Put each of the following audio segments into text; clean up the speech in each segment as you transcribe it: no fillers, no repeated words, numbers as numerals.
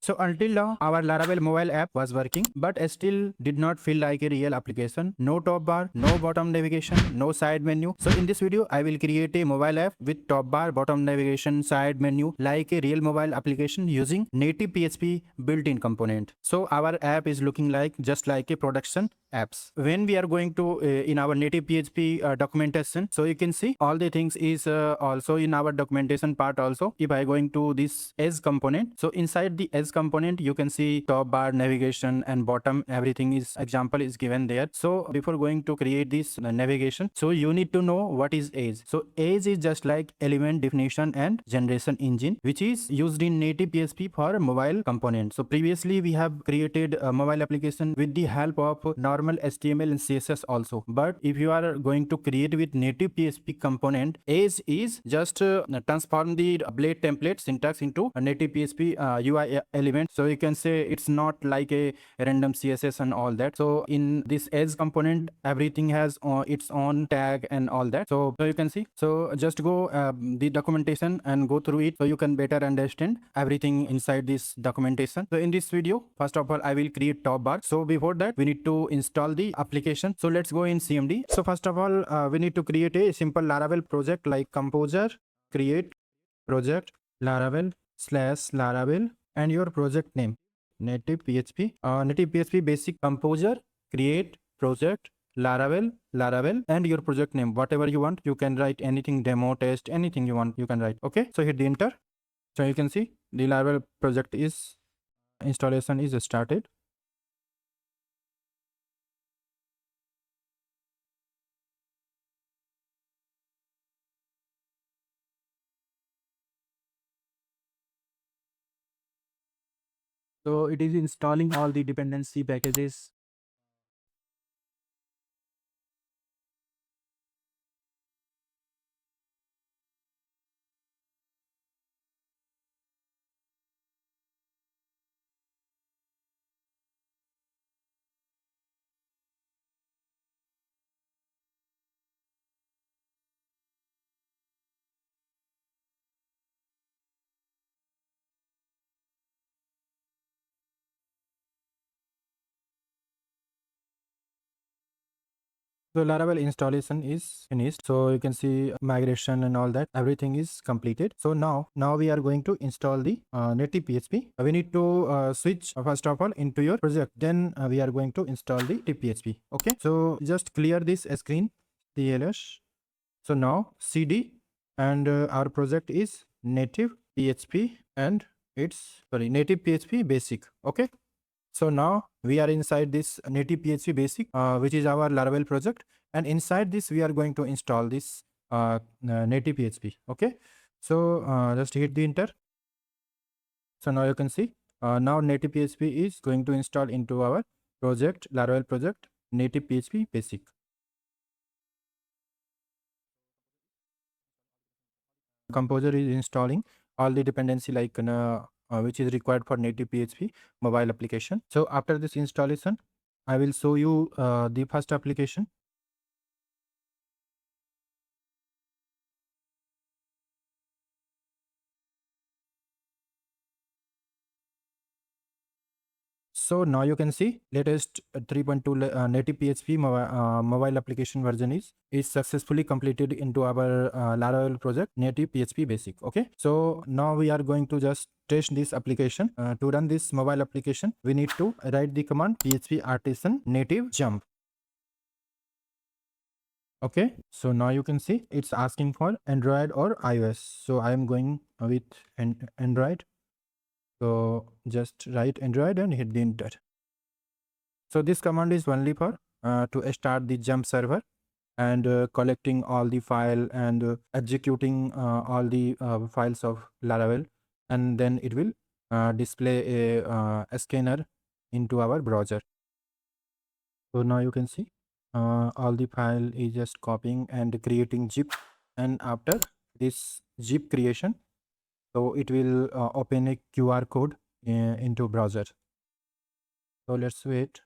So until now, our Laravel mobile app was working, but still did not feel like a real application. No top bar, no bottom navigation, no side menu. So in this video, I will create a mobile app with top bar, bottom navigation, side menu, like a real mobile application using native PHP built-in component. So our app is looking like just like a production apps. When we are going to in our native PHP documentation, so you can see all the things is also in our documentation part also. If I going to this edge component, so inside the edge component you can see top bar, navigation and bottom, everything is example is given there. So before going to create this navigation, so you need to know what is edge. So edge is just like element definition and generation engine, which is used in native PHP for mobile component. So previously we have created a mobile application with the help of normal HTML and CSS also. But if you are going to create with native PHP component, edge is just transform the blade template syntax into a native PHP UI element. So you can say it's not like a random CSS and all that. So in this edge component, everything has its own tag and all that. So you can see. So just go the documentation and go through it so you can better understand everything inside this documentation. So in this video, first of all, I will create top bar. So before that, we need to install the application. So let's go in CMD. So first of all, we need to create a simple Laravel project like composer, create project Laravel / Laravel and your project name native PHP basic composer, create project Laravel and your project name, whatever you want. You can write anything, demo, test, anything you want, you can write. Okay, so hit the enter. So you can see the Laravel project is installation is started. So it is installing all the dependency packages. So Laravel installation is finished. So you can see migration and all that. Everything is completed. So now we are going to install the native PHP. We need to switch first of all into your project. Then we are going to install the native PHP. Okay. So just clear this screen, TLS. So now CD and our project is native PHP and it's native PHP basic. Okay. So now we are inside this native PHP basic, which is our Laravel project. And inside this, we are going to install this native PHP. Okay. So just hit the enter. So now you can see now native PHP is going to install into our project, Laravel project, native PHP basic. Composer is installing all the dependency like which is required for native PHP mobile application. So after this installation, I will show you the first application. So now you can see latest 3.2 native PHP mobile application version is successfully completed into our Laravel project native PHP basic. Okay, so now we are going to just test this application. To run this mobile application, we need to write the command php artisan native jump. Okay, so now you can see it's asking for Android or iOS. So I am going with Android. So just write Android and hit the enter. So this command is only for to start the jump server and collecting all the file and executing all the files of Laravel, and then it will display a scanner into our browser. So now you can see all the file is just copying and creating zip, and after this zip creation, so it will open a QR code into browser. So let's wait.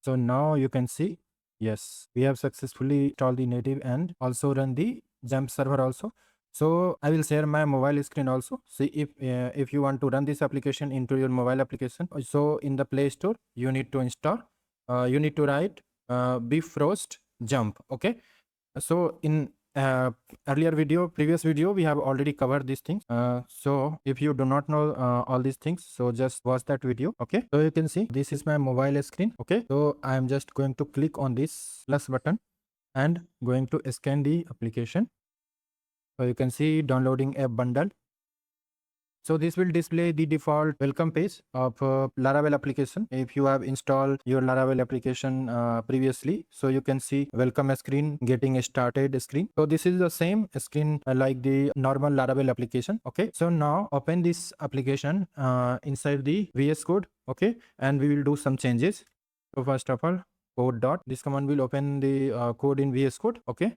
So now you can see Yes, we have successfully installed the native and also run the jump server also. So I will share my mobile screen also. See if you want to run this application into your mobile application. So in the Play Store, you need to install. You need to write bfrost jump. Okay. So in previous video, we have already covered these things. So if you do not know all these things, so just watch that video. Okay. So you can see this is my mobile screen. Okay. So I am just going to click on this plus button and going to scan the application. So you can see downloading a bundle. So this will display the default welcome page of Laravel application. If you have installed your Laravel application previously, so you can see welcome screen, getting started screen. So this is the same screen like the normal Laravel application. Okay. So now open this application inside the VS Code. Okay. And we will do some changes. So first of all, code dot, this command will open the code in VS Code. Okay.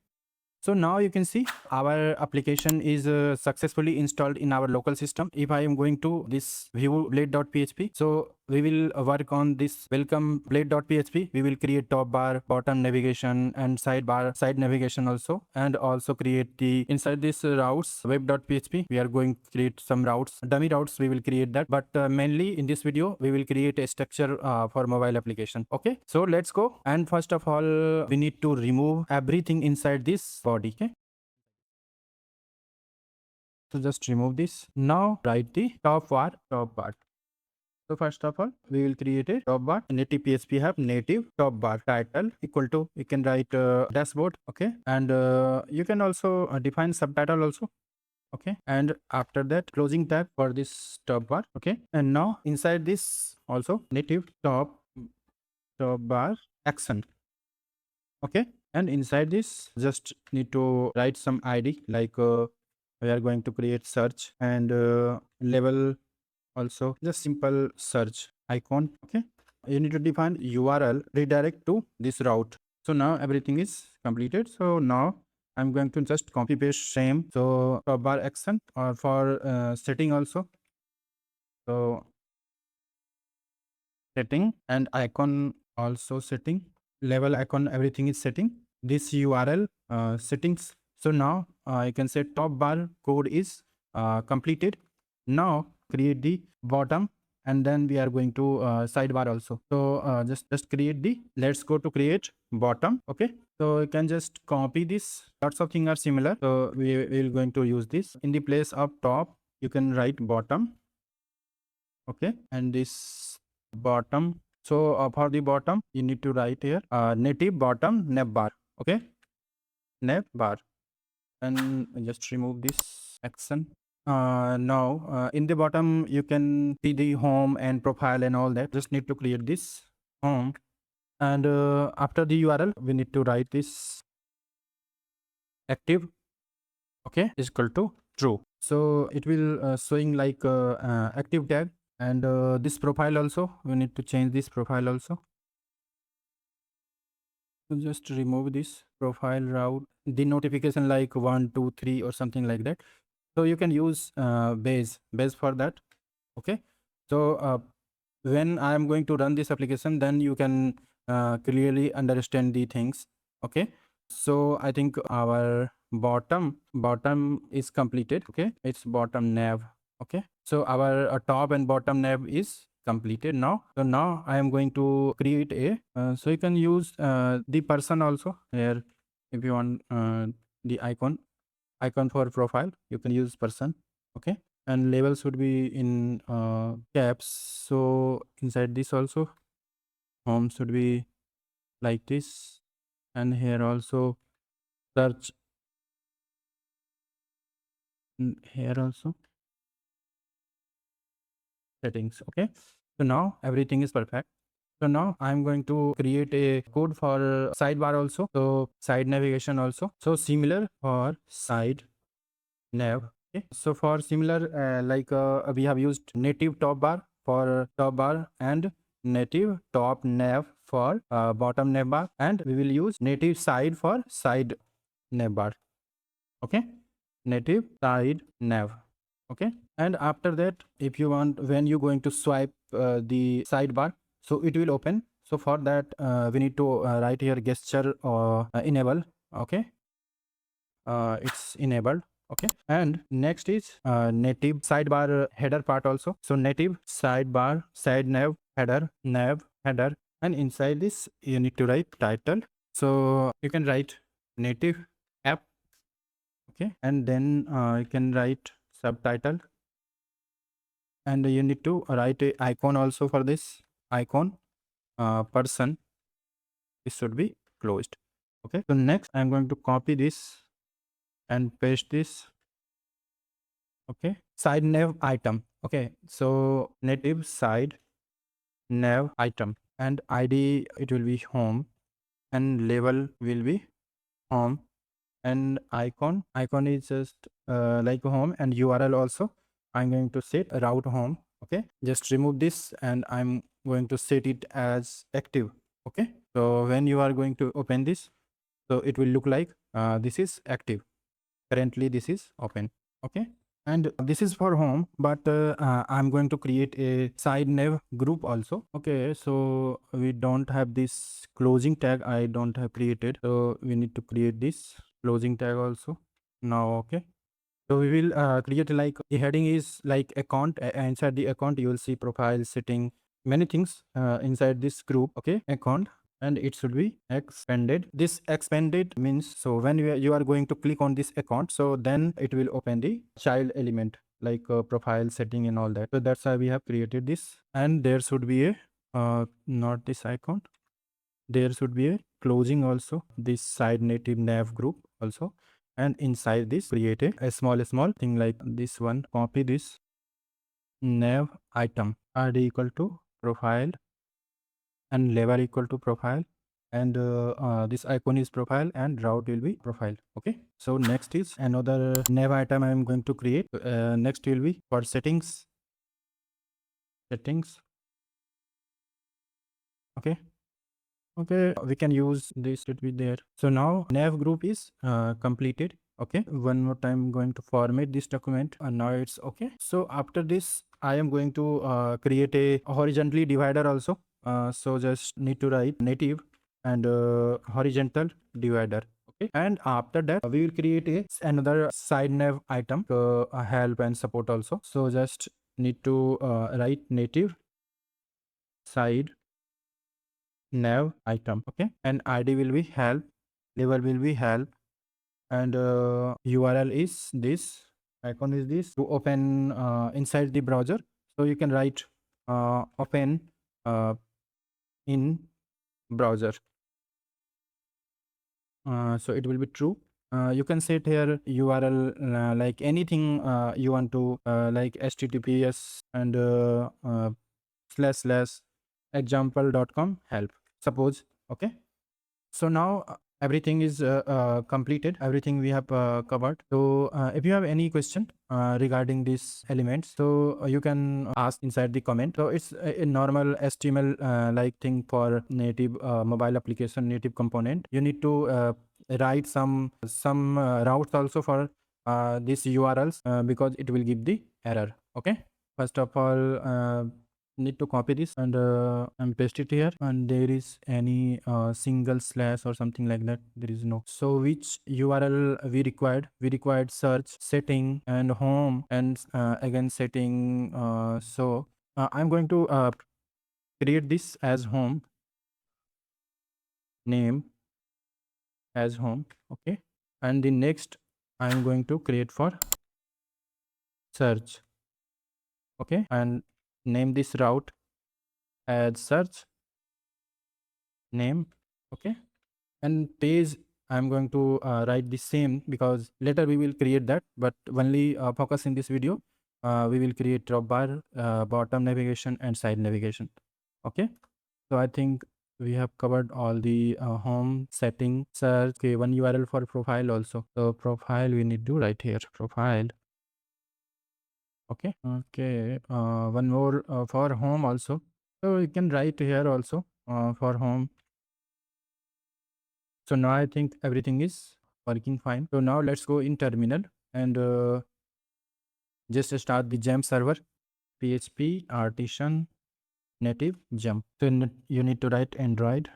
So now you can see our application is successfully installed in our local system. If I am going to this view blade.php, so we will work on this welcome blade.php. We will create top bar, bottom navigation and sidebar, side navigation also, and also create the inside this routes web.php. We are going to create some routes, dummy routes. We will create that, but mainly in this video, we will create a structure for mobile application. Okay, so let's go. And first of all, we need to remove everything inside this body. Okay, so just remove this. Now write the top bar. So first of all, we will create a top bar. NativePHP have native top bar title equal to, you can write dashboard. Okay, and you can also define subtitle also. Okay, and after that closing tab for this top bar. Okay, and now inside this also native top bar action. Okay, and inside this just need to write some ID like we are going to create search and level also just simple search icon. Okay, you need to define URL redirect to this route. So now everything is completed. So now I'm going to just copy paste same. So top bar action or for setting also. So setting and icon also setting, level icon, everything is setting. This URL settings. So now I can say top bar code is completed. Now create the bottom and then we are going to sidebar also. So just create the, let's go to create bottom. Okay, so you can just copy this. Lots of things are similar, so we will going to use this. In the place of top, you can write bottom. Okay, and this bottom. So for the bottom, you need to write here native bottom nav bar. Okay, nav bar, and just remove this action. Now in the bottom you can see the home and profile and all that. Just need to create this home, and after the URL we need to write this active. Okay, is equal to true. So it will showing like active tag, and this profile also we need to change this profile also. So just remove this profile route, the notification like 1 2 3 or something like that. So you can use base for that. Okay, so when I am going to run this application, then you can clearly understand the things. Okay, so I think our bottom is completed. Okay, it's bottom nav. Okay, so our top and bottom nav is completed now. So now I am going to create a so you can use the person also here if you want the icon for profile, you can use person. Okay, and label should be in caps. So inside this also home should be like this, and here also search, here also settings. Okay, so now everything is perfect. So now I'm going to create a code for sidebar also. So side navigation also. So similar for side nav. Okay, so for similar like we have used native top bar for top bar and native top nav for bottom nav bar, and we will use native side for side nav bar. Okay, native side nav. Okay, and after that if you want, when you're going to swipe the sidebar, so it will open. So for that, we need to write here gesture or enable. Okay, it's enabled. Okay, and next is native sidebar header part also. So native sidebar side nav header, and inside this you need to write title. So you can write native app. Okay, and then you can write subtitle, and you need to write a icon also for this icon. Person, this should be closed. Okay, so next I'm going to copy this and paste this. Okay, side nav item. Okay, so native side nav item, and id it will be home, and label will be home, and icon is just like home, and url also I'm going to set route home. Okay, just remove this, and I'm going to set it as active. Okay, so when you are going to open this, so it will look like this is active. Currently this is open. Okay, and this is for home, but I'm going to create a side nav group also. Okay, so we don't have this closing tag, I don't have created, so we need to create this closing tag also now. Okay, so we will create like the heading is like account. Inside the account you will see profile, setting, many things inside this group. Okay, account, and it should be expanded. This expanded means, so when you are going to click on this account, so then it will open the child element like profile, setting, and all that. So that's why we have created this, and there should be a not this icon, there should be a closing also, this side native nav group also, and inside this create a small thing like this one. Copy this nav item, id equal to profile, and label equal to profile, and this icon is profile, and route will be profile. Okay, so next is another nav item I am going to create. Next will be for settings. Okay, okay, we can use this to be there. So now nav group is completed. Okay, one more time I'm going to format this document, and now it's okay. So after this I am going to create a horizontally divider also. So just need to write native and horizontal divider. Okay, and after that we will create a another side nav item, help and support also. So just need to write native side nav item. Okay, and id will be help, label will be help, and url is this, icon is this. To open inside the browser, so you can write open in browser. So it will be true. You can set here url like anything you want to, like https and / example.com help, suppose. Okay, so now everything is completed, everything we have covered. So if you have any question regarding these elements, so you can ask inside the comment. So it's a normal html like thing for native mobile application, native component. You need to write some routes also for these urls because it will give the error. Okay, first of all need to copy this and paste it here, and there is any single slash or something like that, there is no. So which url we required search, setting, and home, and again setting. So I'm going to create this as home, name as home. Okay, and the next I'm going to create for search. Okay, and name this route as search name. Okay, and page I'm going to write the same, because later we will create that, but only focus in this video. We will create drop bar, bottom navigation, and side navigation. Okay, so I think we have covered all the home, setting, search. Okay, one url for profile also. So profile we need to write here, profile. Okay, one more for home also, so you can write here also for home. So now I think everything is working fine. So now let's go in terminal and just start the gem server, php artisan native jump. So you need to write Android.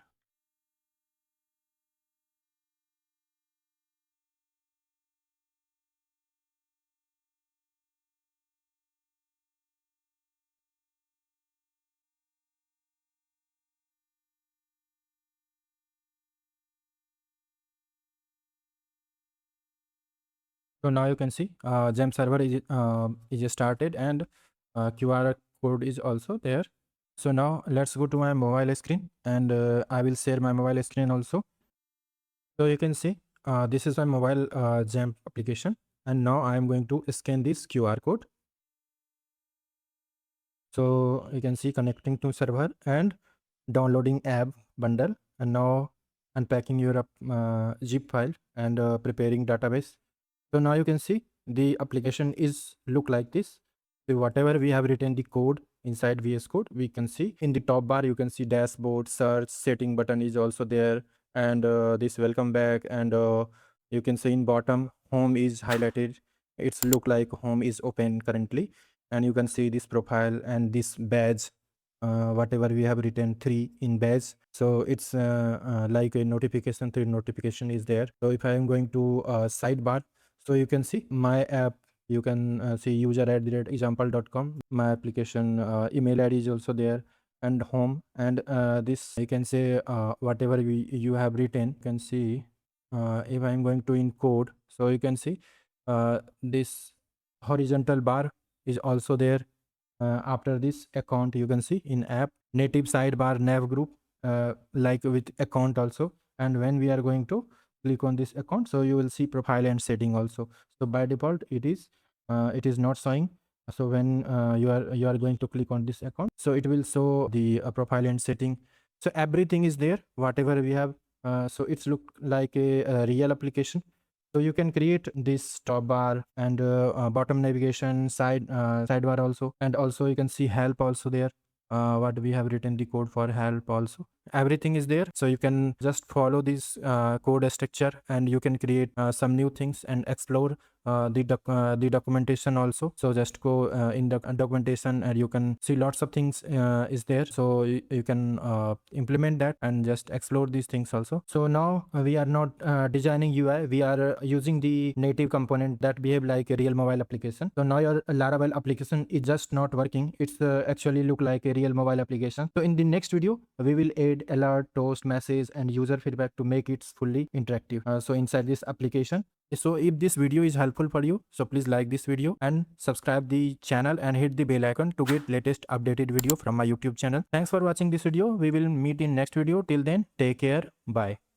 So now you can see Gem server is started, and QR code is also there. So now let's go to my mobile screen, and I will share my mobile screen also. So you can see this is my mobile Gem application, and now I am going to scan this QR code. So you can see connecting to server and downloading app bundle, and now unpacking your zip file and preparing database. So now you can see the application is look like this. So whatever we have written the code inside VS Code, we can see in the top bar. You can see dashboard, search, setting button is also there, and this welcome back, and you can see in bottom home is highlighted. It's look like home is open currently, and you can see this profile and this badge, whatever we have written 3 in badge. So it's like a notification, 3 notification is there. So if I am going to sidebar, so you can see my app, you can see user@example.com, my application email ID is also there, and home, and this you can say whatever you have written. You can see if I'm going to in code, so you can see this horizontal bar is also there. After this account, you can see in app native sidebar nav group, like with account also. And when we are going to click on this account, so you will see profile and setting also. So by default it is not showing. So when you are going to click on this account, so it will show the profile and setting. So everything is there whatever we have. So it's look like a real application. So you can create this top bar and bottom navigation, sidebar also, and also you can see help also there. What we have written the code for help also. Everything is there. So you can just follow this code structure, and you can create some new things and explore the documentation also. So just go in the documentation, and you can see lots of things is there. So you can implement that and just explore these things also. So now we are not designing UI, we are using the native component that behave like a real mobile application. So now your Laravel application is just not working, it's actually look like a real mobile application. So in the next video we will add alert, toast, message, and user feedback to make it fully interactive. So inside this application. So if this video is helpful for you, so please like this video and subscribe the channel and hit the bell icon to get latest updated video from my YouTube channel. Thanks for watching this video. We will meet in next video. Till then, take care. Bye.